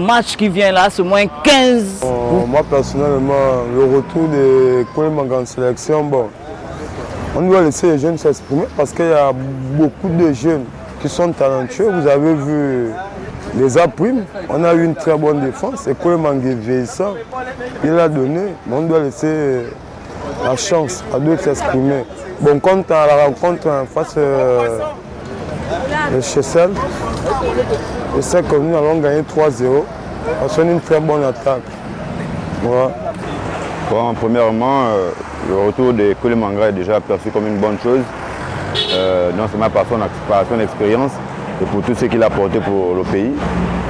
Match qui vient là, c'est moins 15. Moi personnellement, le retour de Kwele Manga en sélection, bon, on doit laisser les jeunes s'exprimer parce qu'il y a beaucoup de jeunes qui sont talentueux. Vous avez vu les appuis, on a eu une très bonne défense et Kwele Manga est vieillissant, il a donné, mais on doit laisser la chance à d'autres s'exprimer. Bon, quant à la rencontre face le Chessel, je sais que nous allons gagner 3-0 parce qu'on a une très bonne attaque. Voilà. Bon, premièrement, le retour de Kwele Manga est déjà perçu comme une bonne chose, non seulement par son expérience et pour tout ce qu'il a apporté pour le pays.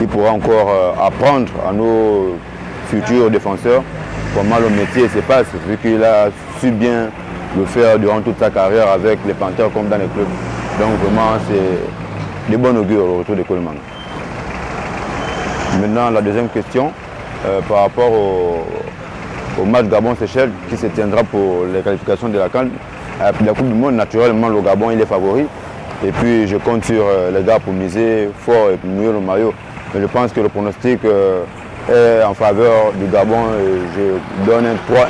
Il pourra encore apprendre à nos futurs défenseurs comment le métier se passe, vu qu'il a su bien le faire durant toute sa carrière avec les Panthères comme dans les clubs. Donc vraiment, c'est de bon augure le retour de Kwele Manga. Maintenant, la deuxième question, par rapport au match Gabon-Seychelles qui se tiendra pour les qualifications de la CAN. La Coupe du Monde, naturellement, le Gabon il est favori. Et puis je compte sur les gars pour miser fort et pour mouiller le maillot. Mais je pense que le pronostic est en faveur du Gabon et je donne un 3-1.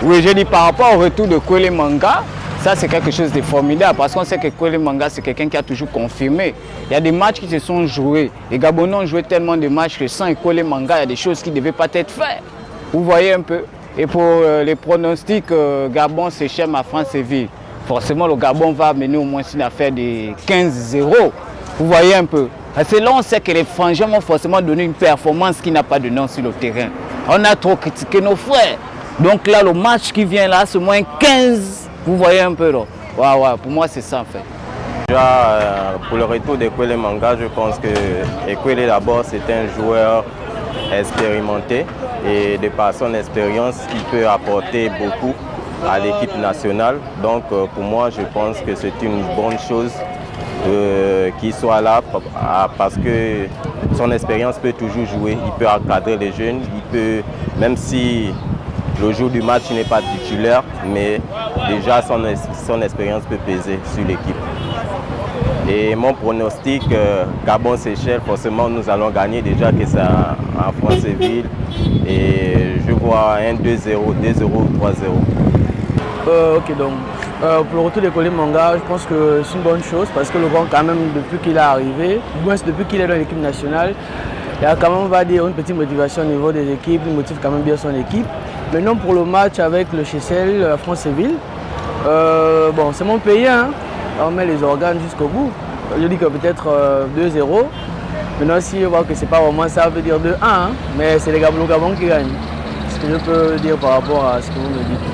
Oui, j'ai dit par rapport au retour de Kwele Manga, ça c'est quelque chose de formidable parce qu'on sait que Kwele Manga c'est quelqu'un qui a toujours confirmé. Il y a des matchs qui se sont joués. Les Gabonais ont joué tellement de matchs que sans Kwele Manga, il y a des choses qui ne devaient pas être faites. Vous voyez un peu. Et pour les pronostics Gabon, Seychelles, France-Séville, forcément le Gabon va mener au moins une affaire de 15-0. Vous voyez un peu. Parce que là on sait que les Frangins vont forcément donner une performance qui n'a pas de nom sur le terrain. On a trop critiqué nos frères. Donc là le match qui vient là, c'est moins 15. Vous voyez un peu là. Ouais, pour moi c'est ça en fait. Déjà pour le retour de Kwele Manga, je pense que Kwele d'abord c'est un joueur expérimenté et de par son expérience, il peut apporter beaucoup à l'équipe nationale. Donc pour moi, je pense que c'est une bonne chose qu'il soit là parce que son expérience peut toujours jouer. Il peut encadrer les jeunes, il peut, même si le jour du match n'est pas titulaire, mais déjà son expérience peut peser sur l'équipe. Et mon pronostic, Gabon-Seychelles, forcément nous allons gagner déjà que c'est en France-Séville. Et je vois un 2-0, 2-0 ou 3-0. Ok, donc pour le retour de Kwele Manga, je pense que c'est une bonne chose parce que le grand quand même depuis qu'il est arrivé, du moins depuis qu'il est dans l'équipe nationale, il y a quand même, on va dire, une petite motivation au niveau des équipes, il motive quand même bien son équipe. Maintenant pour le match avec le Chessel, France-Séville, bon c'est mon pays, hein. On met les organes jusqu'au bout. Je dis que peut-être 2-0. Maintenant, si je vois que c'est pas vraiment ça, veut dire 2-1. Hein. Mais c'est le Gabon qui gagne. Ce que je peux dire par rapport à ce que vous me dites.